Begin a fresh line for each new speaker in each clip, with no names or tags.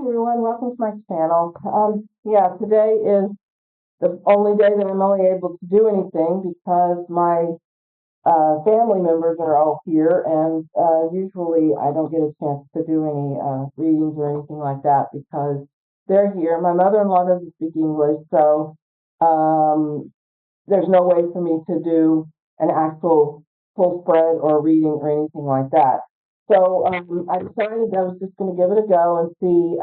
everyone, welcome to my channel. Yeah, today is the only day that I'm only able to do anything because my family members are all here, and usually I don't get a chance to do any readings or anything like that because they're here. My mother-in-law doesn't speak English, so um, there's no way for me to do an actual full spread or reading or anything like that. So I decided I was just going to give it a go and see,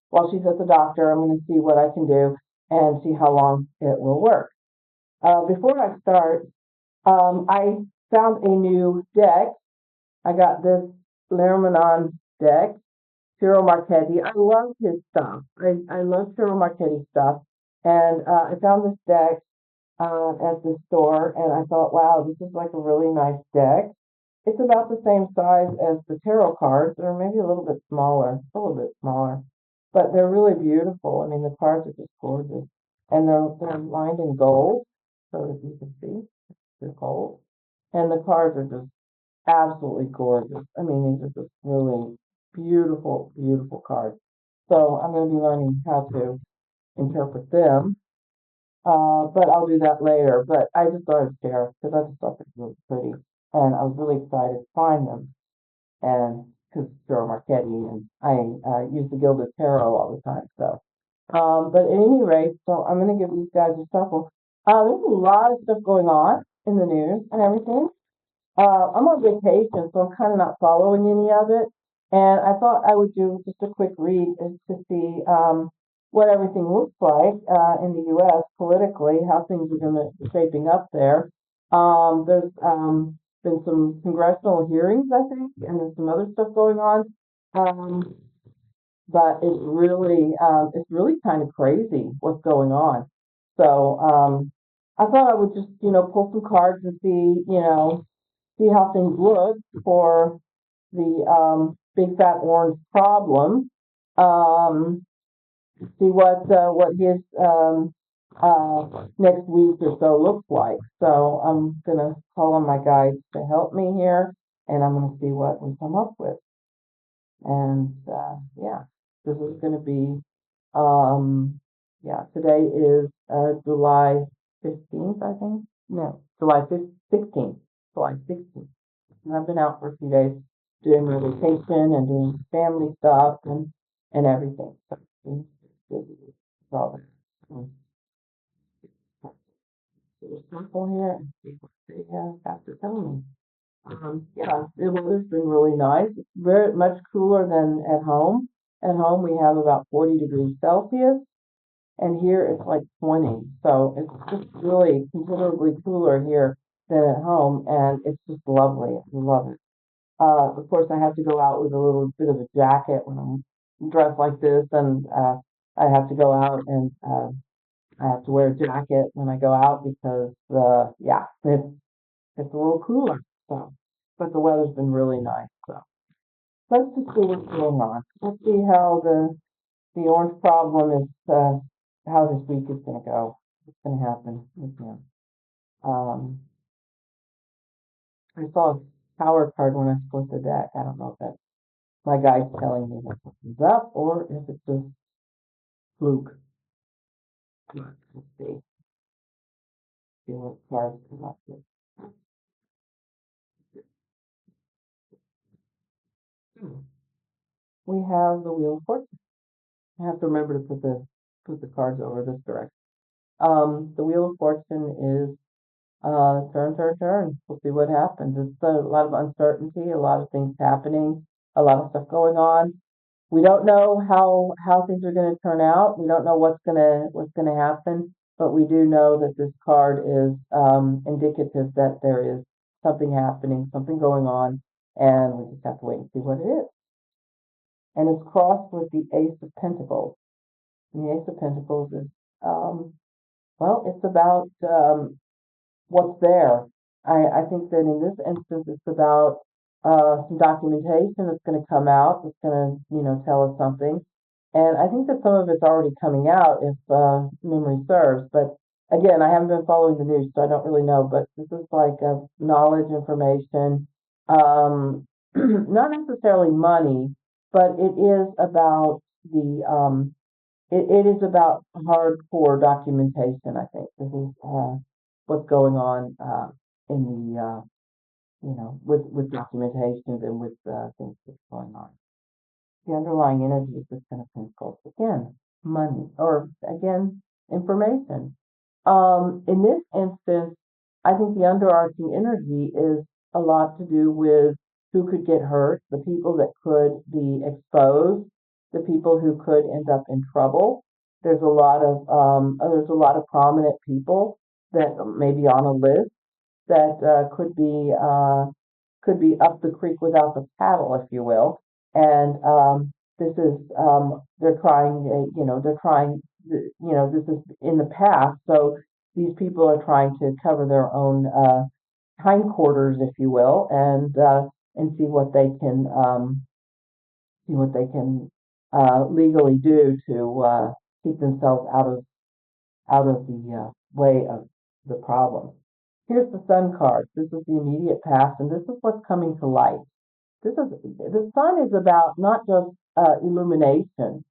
while she's at the doctor, I'm going to see what I can do and see how long it will work. Before I start, I found a new deck. I got this Lenormand deck, Ciro Marchetti. I love his stuff. I love Ciro Marchetti stuff. And I found this deck at the store, and I thought, wow, this is like a really nice deck. It's about the same size as the tarot cards, or maybe a little bit smaller, but they're really beautiful. I mean, the cards are just gorgeous, and they're lined in gold, so as you can see, they're gold, and the cards are just absolutely gorgeous. I mean, these are just really beautiful, beautiful cards. So I'm going to be learning how to interpret them, but I'll do that later. But I just thought I'd share because I just thought they were really pretty, and I was really excited to find them. And because Ciro Marchetti, and I use the Gilded Tarot all the time. So, but at any rate, so I'm going to give these guys a shuffle. There's a lot of stuff going on in the news and everything. I'm on vacation, so I'm kind of not following any of it. And I thought I would do just a quick read to see what everything looks like in the U.S. politically, how things are going to shaping up there. There's been some congressional hearings, I think, and there's some other stuff going on. Um, but it's really kind of crazy what's going on. So I thought I would just, pull some cards and see how things look for the big fat orange problem. Um, See what his next week or so looks like. So I'm gonna call on my guides to help me here, and I'm gonna see what we come up with. And yeah, this is gonna be yeah. Today is July 15th, I think. No, July 16th. July 16th. And I've been out for a few days doing my vacation and doing family stuff and everything. So it's busy with all that. So there's people here and see what they have to tell me. Yeah, the weather's been really nice. It's very much cooler than at home. At home we have about 40 degrees Celsius, and here it's like 20. So it's just really considerably cooler here than at home, and it's just lovely. I love it. Of course, I have to go out with a little bit of a jacket when I'm dressed like this, and I have to go out and I have to wear a jacket when I go out because, yeah, it's a little cooler. So, but the weather's been really nice. So let's just see what's going on. Let's see how the orange problem is, how this week is going to go. What's going to happen with him? Um, I saw a power card when I split the deck. I don't know if that's my guy's telling me that something's up or if it's just fluke. Let's see what cards come up with. Hmm. We have the Wheel of Fortune. I have to remember to put the cards over this direction. The Wheel of Fortune is turn, turn, turn. We'll see what happens. It's a lot of uncertainty, a lot of things happening, a lot of stuff going on. We don't know how things are going to turn out. We don't know what's gonna happen, but we do know that this card is indicative that there is something happening, something going on, and we just have to wait and see what it is. And it's crossed with the Ace of Pentacles. And the Ace of Pentacles is well, it's about what's there. I think that in this instance, it's about some documentation that's going to come out, that's going to, tell us something. And I think that some of it's already coming out if memory serves. But again, I haven't been following the news, so I don't really know. But this is like knowledge, information, not necessarily money, but it is about it is about hardcore documentation. I think this is what's going on in the with documentations and with things that's going on. The underlying energy is the Ten of Pentacles. Again, money, or again, information. In this instance, I think the underarching energy is a lot to do with who could get hurt, the people that could be exposed, the people who could end up in trouble. There's a lot of prominent people that may be on a list that could be up the creek without the paddle, if you will. And this is they're trying, they're trying, this is in the past, so these people are trying to cover their own hindquarters, if you will, and see what they can legally do to keep themselves out of the way of the problem. Here's the Sun card. This is the immediate past, and this is what's coming to light. The Sun is about not just illumination.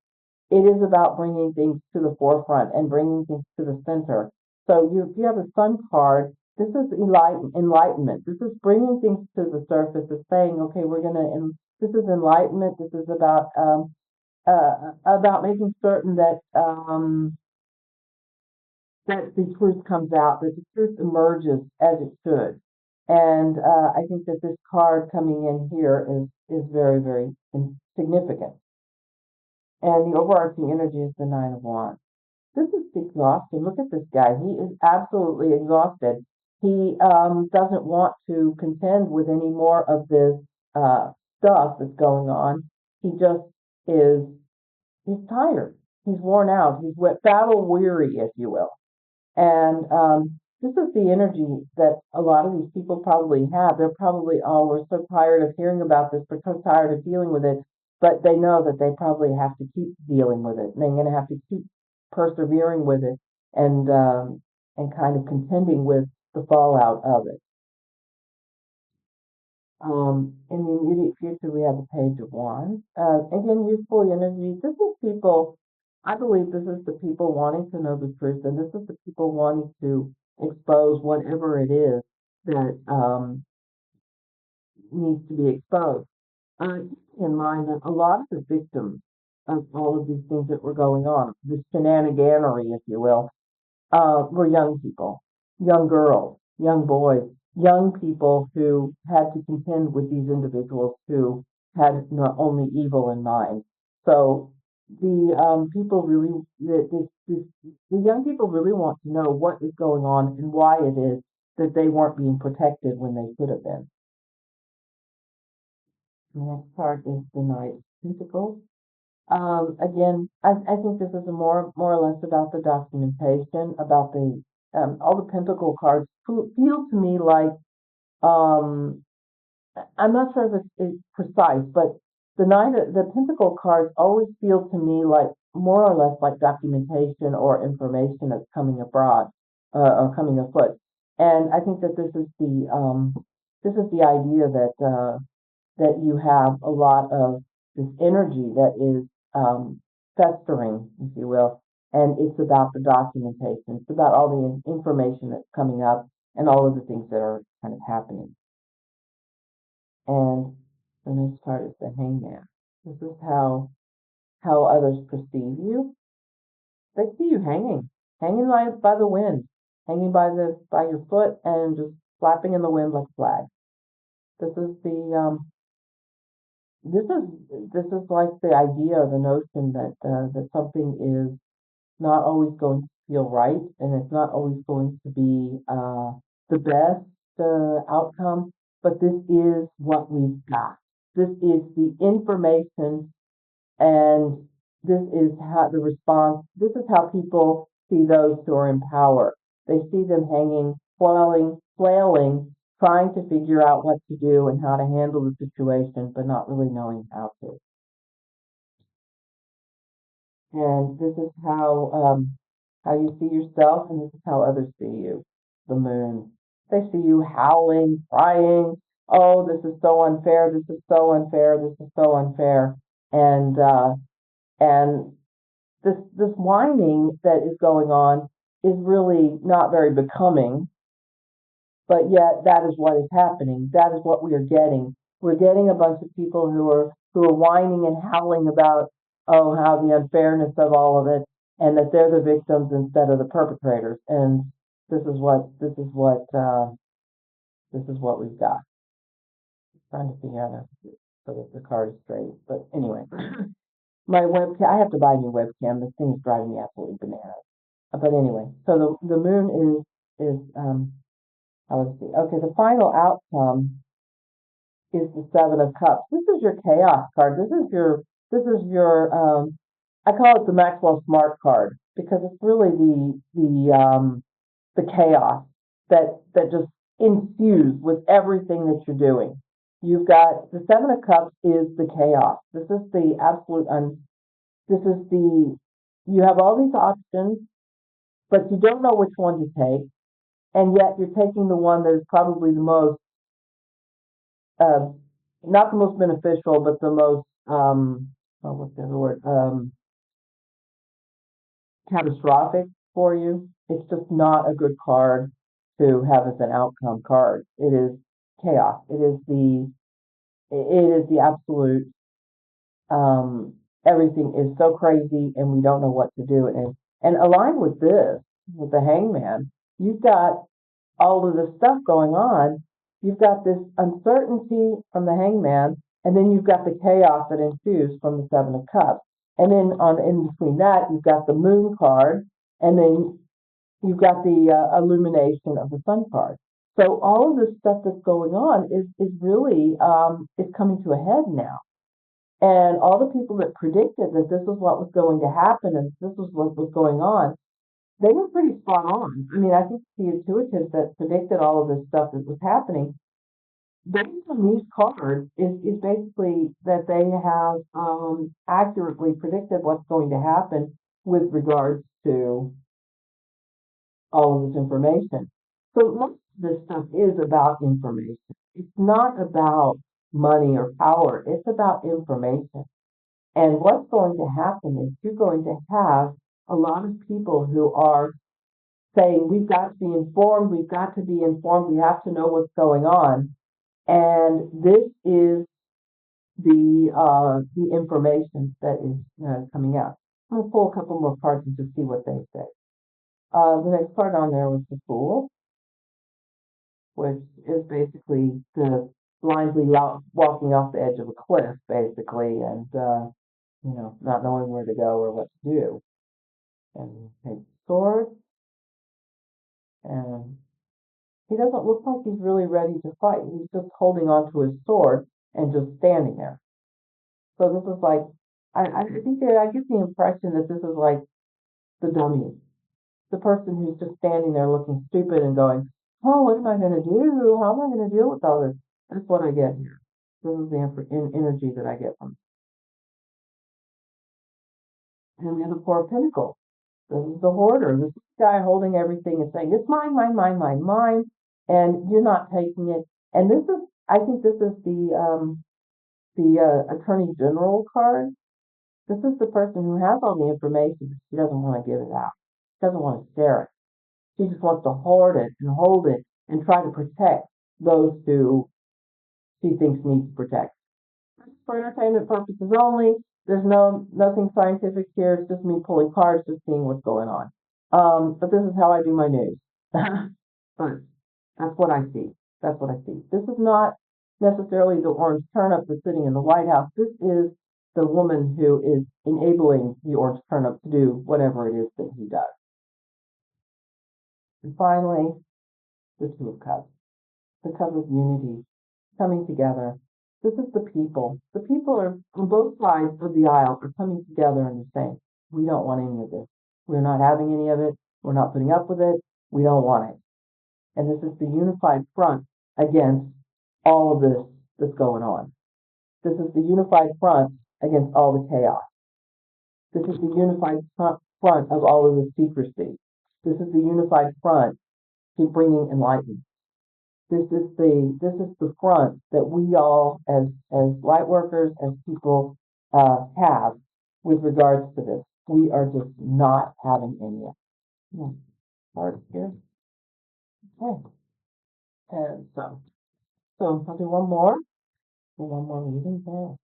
It is about bringing things to the forefront and bringing things to the center. So if you have a Sun card, this is enlightenment. This is bringing things to the surface. It's saying, okay, this is enlightenment. This is about making certain that that the truth comes out, that the truth emerges as it should. And I think that this card coming in here is very, very significant. And the overarching energy is the Nine of Wands. This is exhausted. Look at this guy. He is absolutely exhausted. He doesn't want to contend with any more of this stuff that's going on. He just he's tired. He's worn out. He's battle weary, if you will. And this is the energy that a lot of these people probably have. They're probably, oh, we're so tired of hearing about this. We're so tired of dealing with it. But they know that they probably have to keep dealing with it. And they're going to have to keep persevering with it and kind of contending with the fallout of it. In the immediate future, we have the Page of Wands. Again, useful energy. This is people, I believe this is the people wanting to know the truth, and this is the people wanting to expose whatever it is that needs to be exposed. Keep in mind that a lot of the victims of all of these things that were going on, this shenaniganery, if you will, were young people, young girls, young boys, young people who had to contend with these individuals who had not only evil in mind. So the people really, the young people really want to know what is going on and why it is that they weren't being protected when they could have been. The next card is the Knight of Pentacles. Again, I think this is more or less about the documentation, about the all the Pentacle cards feel to me like I'm not sure if it's precise, but the Pentacle cards always feel to me like more or less like documentation or information that's coming abroad or coming afoot. And I think that this is the idea that you have a lot of this energy that is festering, if you will, and it's about the documentation. It's about all the information that's coming up and all of the things that are kind of happening. And the next part is the Hangman. This is how others perceive you. They see you hanging by the wind, hanging by your foot, and just flapping in the wind like a flag. This is this is like the idea or the notion that that something is not always going to feel right, and it's not always going to be the best outcome. But this is what we've got. This is the information, and this is how the response. This is how people see those who are in power. They see them hanging, flailing, trying to figure out what to do and how to handle the situation, but not really knowing how to. And this is how you see yourself, and this is how others see you. The Moon. They see you howling, crying. Oh, this is so unfair. This is so unfair. This is so unfair. And And this whining that is going on is really not very becoming, but yet that is what is happening. That is what we are getting. We're getting a bunch of people who are whining and howling about, oh, how the unfairness of all of it, and that they're the victims instead of the perpetrators. And this is what we've got. Trying to figure out how to do it so that the card is straight. But anyway, my webcam, I have to buy a new webcam. This thing is driving me absolutely bananas. But anyway, so the moon is let's see. Okay, the final outcome is the Seven of Cups. This is your chaos card. This is your I call it the Maxwell Smart card because it's really the chaos that just ensues with everything that you're doing. You've got the Seven of Cups is the chaos. This is the absolute this is the you have all these options, but you don't know which one to take, and yet you're taking the one that is probably the most uh, not the most beneficial, but the most what's the other word? Catastrophic for you. It's just not a good card to have as an outcome card. It is chaos. It is the absolute everything is so crazy and we don't know what to do. And aligned with this, with the hangman, you've got all of this stuff going on. You've got this uncertainty from the hangman, and then you've got the chaos that ensues from the Seven of Cups. And then on in between that, you've got the moon card, and then you've got the illumination of the sun card. So all of this stuff that's going on is really is coming to a head now. And all the people that predicted that this was what was going to happen and this was what was going on, they were pretty spot on. I mean, I think the intuitives that predicted all of this stuff that was happening, based on these cards, is basically that they have accurately predicted what's going to happen with regards to all of this information. So most of this stuff is about information. It's not about money or power. It's about information. And what's going to happen is you're going to have a lot of people who are saying, we've got to be informed, we've got to be informed, we have to know what's going on. And this is the information that is coming out. I'm going to pull a couple more cards and just see what they say. The next card on there was the Fool, which is basically the blindly walking off the edge of a cliff, basically, and not knowing where to go or what to do. And takes sword, and he doesn't look like he's really ready to fight. He's just holding on to his sword and just standing there. So this is like, I think that I get the impression that this is like the dummy, the person who's just standing there looking stupid and going, oh, what am I going to do? How am I going to deal with all this? That's what I get here. This is the energy that I get from it. And we have the Four of Pentacles. This is the hoarder. This is the guy holding everything and saying, it's mine, mine, mine, mine, mine. And you're not taking it. And this is, I think this is the Attorney General card. This is the person who has all the information, but she doesn't want to give it out. She doesn't want to share it. She just wants to hoard it and hold it and try to protect those who she thinks need to protect. For entertainment purposes only. There's nothing scientific here. It's just me pulling cards, just seeing what's going on. But this is how I do my news. But that's what I see. That's what I see. This is not necessarily the orange turnip that's sitting in the White House. This is the woman who is enabling the orange turnip to do whatever it is that he does. And finally, the Two of Cups. The cup of unity, coming together. This is the people. The people are on both sides of the aisle are coming together and they're saying, we don't want any of this. We're not having any of it. We're not putting up with it. We don't want it. And this is the unified front against all of this that's going on. This is the unified front against all the chaos. This is the unified front of all of the secrecy. This is the unified front to bringing enlightenment. This is the front that we all, as light workers, as people, have with regards to this. We are just not having any of it. Yeah, hard here. Okay. And so I'll do one more. Do one more reading there.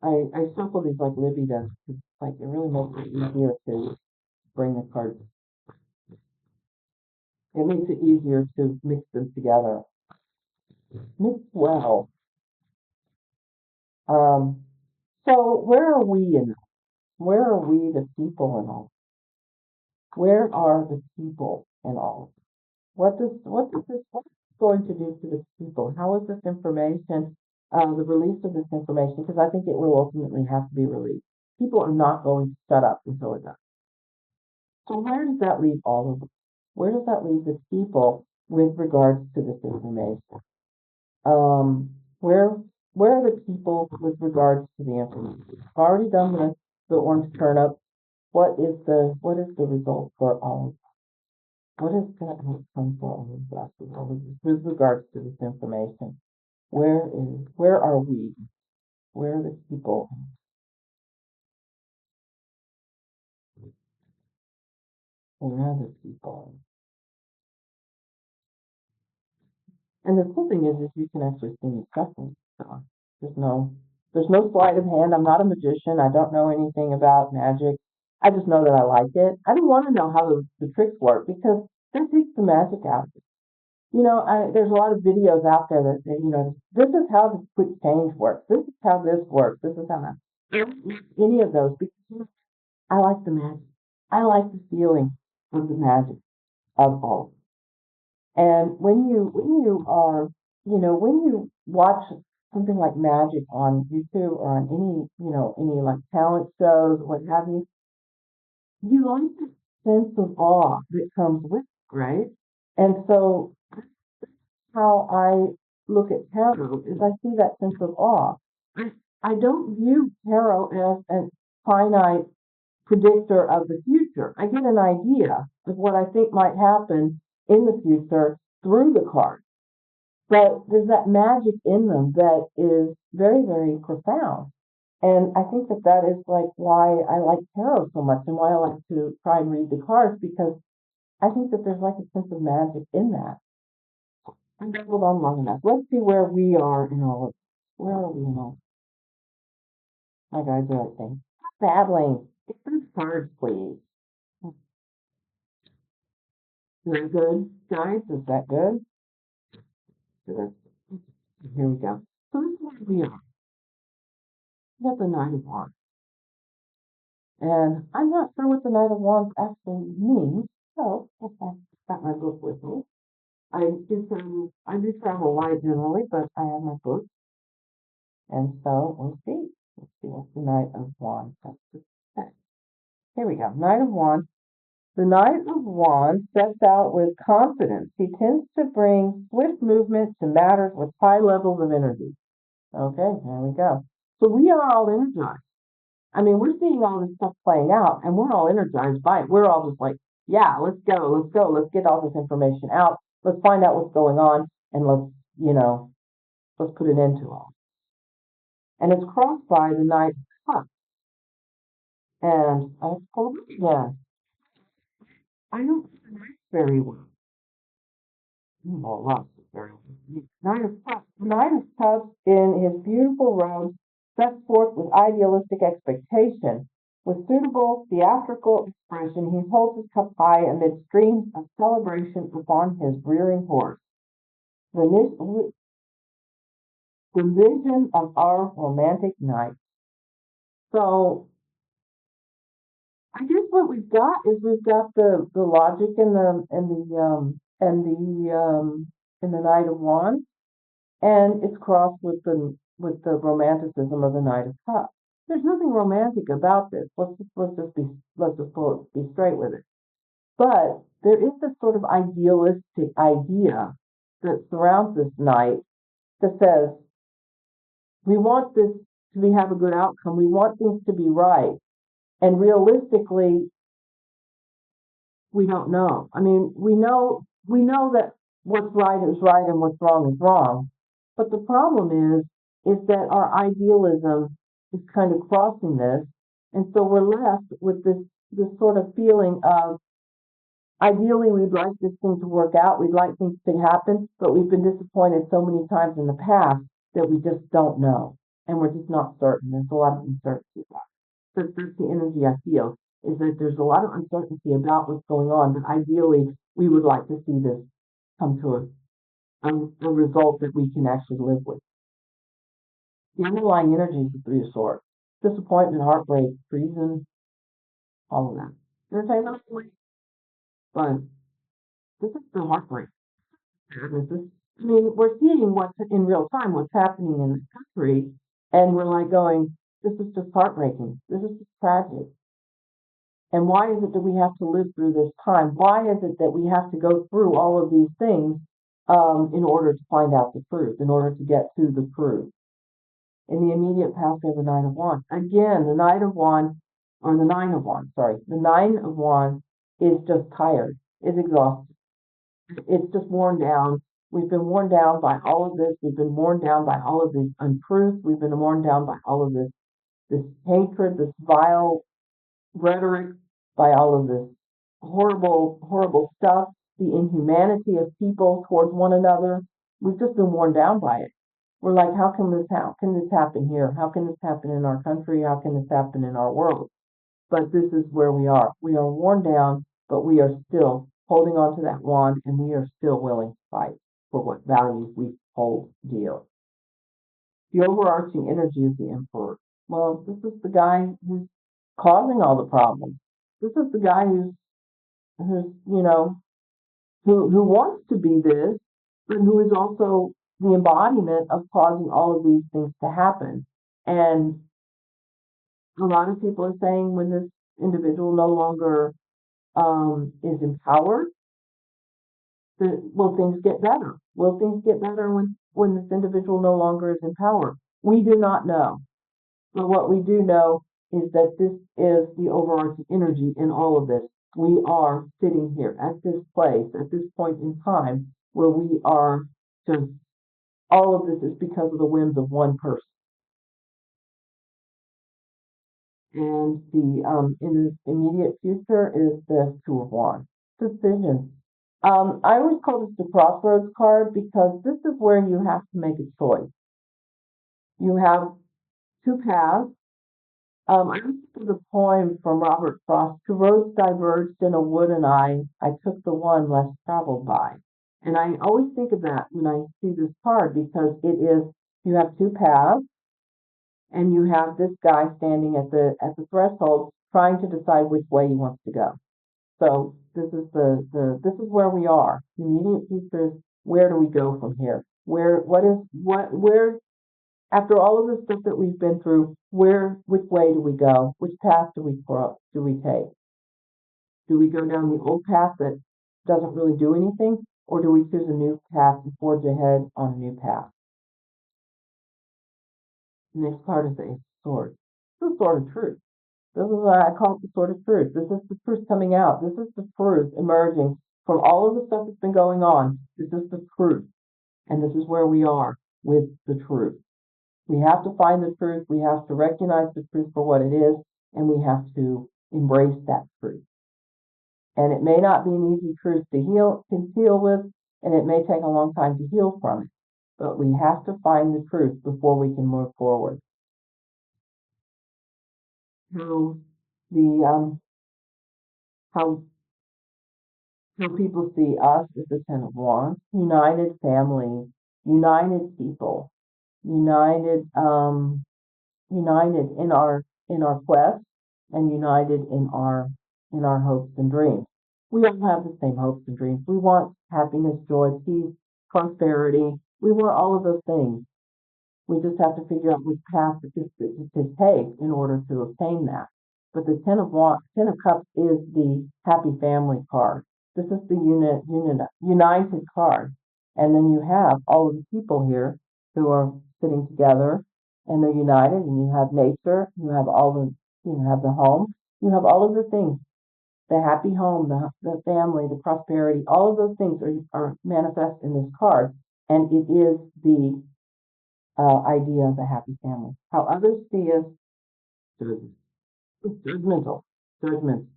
I shuffle these like Libby does. It's like it really makes it easier to bring the cards. It makes it easier to mix them together. Mix well. Um, so where are we in this? Where are we the people in all? Where are the people in all? What is this what's it going to do to the people? How is this information, the release of this information? Because I think it will ultimately have to be released. People are not going to shut up until it does. So where does that leave all of us? Where does that leave the people with regards to this information? Um, where where are the people with regards to the information? I've already done the orange turnip. What is the result for all of us? What is the outcome for all of us with regards to this information? Where are we? Where are the people? Where are the people? And the cool thing is you can actually see me suffering. So there's no, there's no sleight of hand. I'm not a magician. I don't know anything about magic. I just know that I like it. I don't want to know how the tricks work because that takes the magic out. There's a lot of videos out there that this is how the quick change works. This is how this works. This is how that. I don't like any of those because I like the magic. I like the feeling of the magic of all. And when you watch something like magic on YouTube or on any like talent shows, what have you, you like the sense of awe that comes with it, right? And so how I look at tarot is I see that sense of awe. I, I don't view tarot as a finite predictor of the future. I get an idea of what I think might happen in the future through the cards. But there's that magic in them that is very, very profound. And I think that that is like why I like tarot so much and why I like to try and read the cards because I think that there's like a sense of magic in that. I babbled on long enough. Let's see where we are in all of this. Where are we in all? My guys are like saying, stop babbling. Get those cards, please. Is that good, guys? Is that good? Good. Here we go. So this is where we are. We got the Nine of Wands. And I'm not sure what the Knight of Wands actually means. So I've got my book with me. I do travel light generally, but I have my book. And so we'll see. Let's see what the Knight of Wands has to say. Here we go. Knight of Wands. The Knight of Wands sets out with confidence. He tends to bring swift movement to matters with high levels of energy. Okay, there we go. So we are all energized. I mean, we're seeing all this stuff playing out and we're all energized by it. We're all just like, yeah, let's go, let's go, let's get all this information out. Let's find out what's going on and let's put an end to all. And it's crossed by the Knight of Cups. And I told you, yeah, I don't know the Knight very well. Well, lots of very well. Knight of Cups. The Knight of Cups in his beautiful robes sets forth with idealistic expectation. With suitable theatrical expression, he holds his cup high amid streams of celebration upon his rearing horse. The, the vision of our romantic night. So I guess what we've got is we've got the logic in the Knight of Wands, and it's crossed with the romanticism of the Knight of Cups. There's nothing romantic about this. Let's just be straight with it. But there is this sort of idealistic idea that surrounds this night that says we want this have a good outcome. We want things to be right. And realistically, we don't know. I mean, we know that what's right is right and what's wrong is wrong. But the problem is that our idealism is kind of crossing this. And so we're left with this sort of feeling of ideally we'd like this thing to work out, we'd like things to happen, but we've been disappointed so many times in the past that we just don't know. And we're just not certain. There's a lot of uncertainty about it. So that's the energy I feel, is that there's a lot of uncertainty about what's going on, but ideally we would like to see this come to a result that we can actually live with. The underlying energy is the Three of Swords. Disappointment, heartbreak, treason, all of that. Entertainment, but this is the heartbreak. This is, I mean, we're seeing what's in real time, what's happening in the country, and we're like going, this is just heartbreaking. This is just tragic. And why is it that we have to live through this time? Why is it that we have to go through all of these things in order to find out the truth, in order to get to the truth? In the immediate past, we have the Nine of Wands. Again, the Nine of Wands, or the Nine of Wands, sorry. The Nine of Wands is just tired, is exhausted. It's just worn down. We've been worn down by all of this. We've been worn down by all of these untruths. We've been worn down by all of this hatred, this vile rhetoric, by all of this horrible, horrible stuff, the inhumanity of people towards one another. We've just been worn down by it. We're like, how can this happen here? How can this happen in our country? How can this happen in our world? But this is where we are. We are worn down, but we are still holding on to that wand, and we are still willing to fight for what values we hold dear. The overarching energy is the Emperor. Well, this is the guy who's causing all the problems. This is the guy who's who wants to be this, but who is also the embodiment of causing all of these things to happen. And a lot of people are saying when this individual no longer is empowered, will things get better? Will things get better when this individual no longer is empowered? We do not know. But what we do know is that this is the overarching energy in all of this. We are sitting here at this place, at this point in time, where we are just, all of this is because of the whims of one person. And the in the immediate future is the Two of Wands. Decision. I always call this the crossroads card because this is where you have to make a choice. You have two paths. I listened to the poem from Robert Frost, two roads diverged in a wood and I took the one less traveled by. And I always think of that when I see this card because it is, you have two paths and you have this guy standing at the threshold trying to decide which way he wants to go. So this is this is where we are. The immediate future is, where do we go from here? Where after all of the stuff that we've been through, which way do we go? Which path do we take? Do we go down the old path that doesn't really do anything, or do we choose a new path and forge ahead on a new path? The next card is the Ace of Swords. This is the Sword of Truth. This is what I call it, the Sword of Truth. This is the truth coming out. This is the truth emerging from all of the stuff that's been going on. This is the truth. And this is where we are with the truth. We have to find the truth. We have to recognize the truth for what it is, and we have to embrace that truth. And it may not be an easy truth to deal with, and it may take a long time to heal from it. But we have to find the truth before we can move forward. How people see us as the Ten of Wands, united family, united people, united in our quest, and united in our hopes and dreams. We all have the same hopes and dreams. We want happiness, joy, peace, prosperity. We want all of those things. We just have to figure out which path to take in order to obtain that. But the Ten of Cups is the happy family card. This is the united card. And then you have all of the people here who are sitting together and they're united, and you have nature, you have have the home, you have all of the things, the happy home, the family, the prosperity, all of those things are manifest in this card. And it is the idea of a happy family. How others see us Judgmental. Judgment.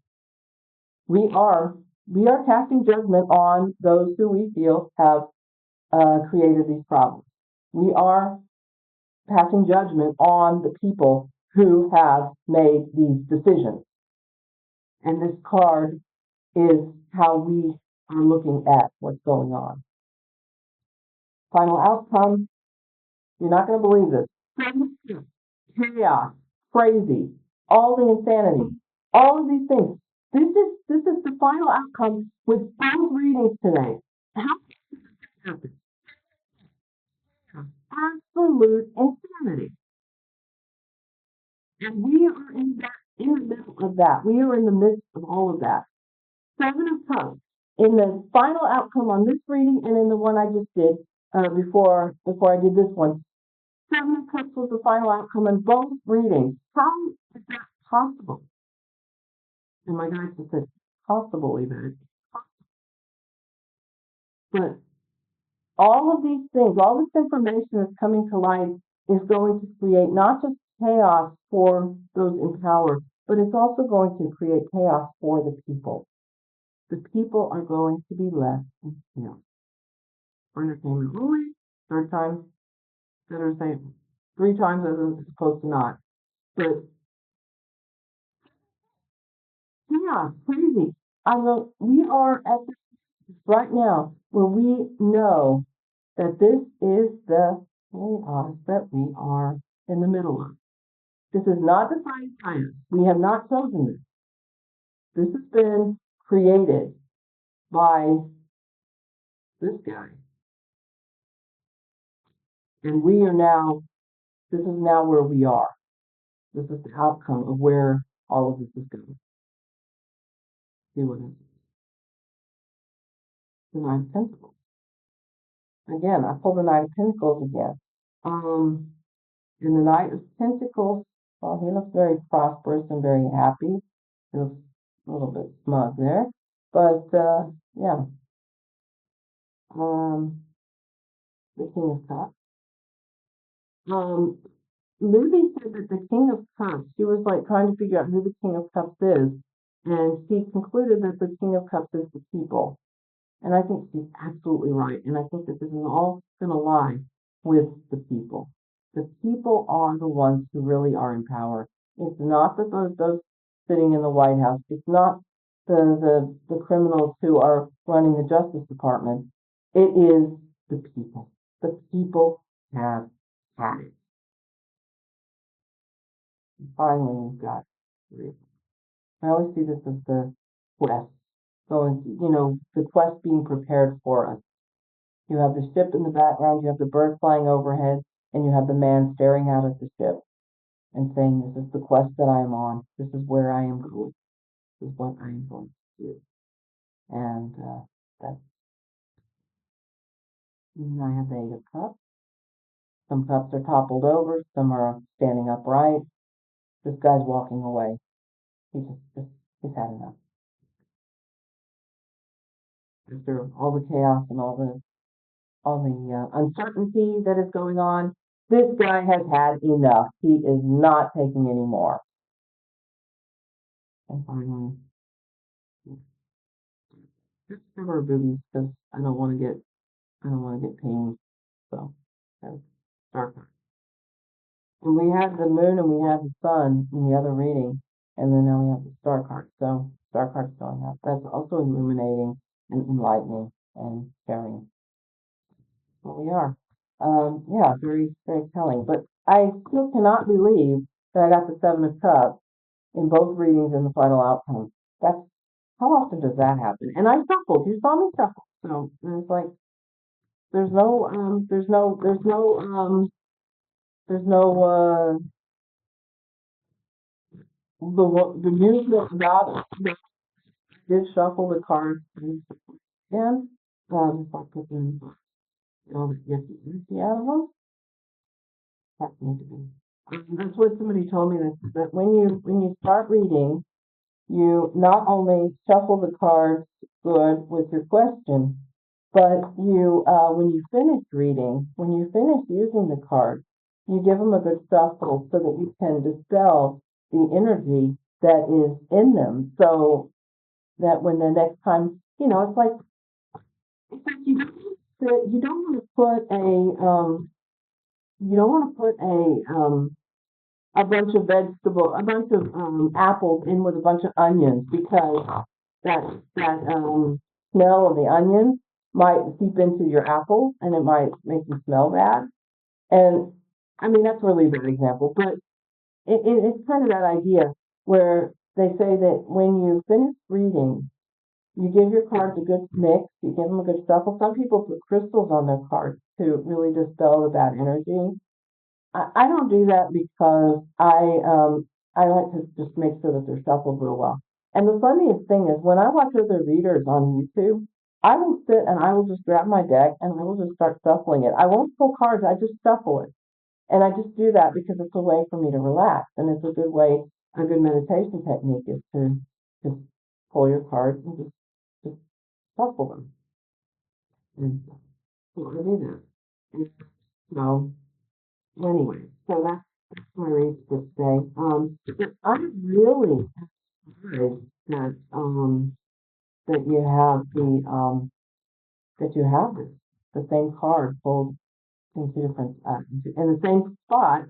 We are we are casting judgment on those who we feel have created these problems. We are passing judgment on the people who have made these decisions. And this card is how we are looking at what's going on. Final outcome, you're not going to believe this. Chaos, crazy, all the insanity, all of these things. This is the final outcome with both readings today. How happen? Absolute insanity. And we are in the middle of that. We are in the midst of all of that. Seven of Cups in the final outcome on this reading and in the one I just did before I did this one. Seven of Cups was the final outcome in both readings. How is that possible? And my guide just said, possible even. But all of these things, all this information that's coming to light is going to create not just chaos for those in power, but it's also going to create chaos for the people. The people are going to be left in chaos. For entertainment only, third time, better say three times as opposed to not. But chaos, crazy. We are at right now where we know that this is the chaos that we are in the middle of. This is not defined by us. We have not chosen this. This has been created by this guy. And we are now, this is now where we are. This is the outcome of where all of this is going. See what happens. The Nine of Pentacles. Again, I pulled the Nine of Pentacles again. And the Knight of Pentacles, well, he looks very prosperous and very happy. He looks a little bit smug there. But, yeah. The King of Cups. Lizzie said that the King of Cups, she was like trying to figure out who the King of Cups is. And she concluded that the King of Cups is the people. And I think she's absolutely right. And I think that this is all going to lie with the people. The people are the ones who really are in power. It's not that those sitting in the White House. It's not the criminals who are running the Justice Department. It is the people. The people have had it. And finally, we've got three. I always see this as the quest. Going, the quest being prepared for us. You have the ship in the background, you have the bird flying overhead, and you have the man staring out at the ship and saying, this is the quest that I am on. This is where I am going. This is what I am going to do. And that's, and I have the Eight of Cups. Some cups are toppled over, some are standing upright. This guy's walking away. He's had enough. After all the chaos and all the uncertainty that is going on, this guy has had enough. He is not taking any more. And finally, just cover boobies because I don't want to get pain. So, star card. And we had the moon and we had the sun in the other reading, and then now we have the star card. So, star card's showing up. That's also illuminating and enlightening and sharing. Well, we are. Yeah, very, very telling. But I still cannot believe that I got the Seven of Cups in both readings in the final outcome. That's how often does that happen? And I shuffled. You saw me shuffle. So it's like there's no the music about did shuffle the cards again. If I put them all the energy out of them. That needs to be. That's what somebody told me that when you start reading, you not only shuffle the cards good with your question, but you when you finish reading, when you finish using the cards, you give them a good shuffle so that you can dispel the energy that is in them, so that when the next time, it's like you don't want to put a bunch of a bunch of apples in with a bunch of onions, because that smell of the onions might seep into your apples and it might make them smell bad. And I mean, that's a really bad example, but it's kind of that idea where they say that when you finish reading, you give your cards a good mix, you give them a good shuffle. Some people put crystals on their cards to really dispel the bad energy. I don't do that because I like to just make sure that they're shuffled real well. And the funniest thing is when I watch other readers on YouTube, I will sit and I will just grab my deck and I will just start shuffling it. I won't pull cards, I just shuffle it. And I just do that because it's a way for me to relax, and it's a good meditation technique is to just pull your cards and just shuffle them. And so I do that. And so anyway, so that's my read for today. But I'm really surprised that you have that you have the same card pulled in two different in the same spot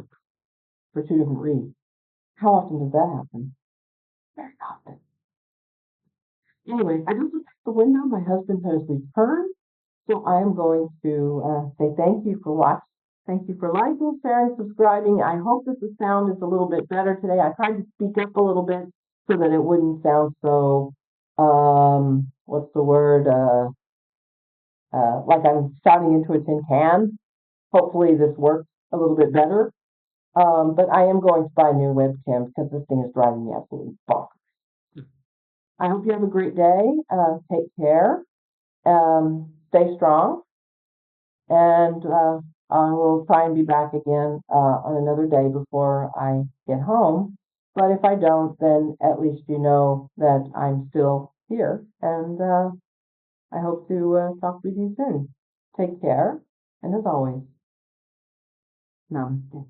for two different reads. How often does that happen? Very often. Anyway, I just looked out the window. My husband has returned, so I am going to say thank you for watching. Thank you for liking, sharing, subscribing. I hope that the sound is a little bit better today. I tried to speak up a little bit so that it wouldn't sound so, what's the word, like I'm shouting into a tin can. Hopefully this works a little bit better. But I am going to buy new webcams because this thing is driving me absolutely bonkers. I hope you have a great day. Take care. Stay strong. And I will try and be back again on another day before I get home. But if I don't, then at least you know that I'm still here. And I hope to talk with you soon. Take care. And as always, namaste.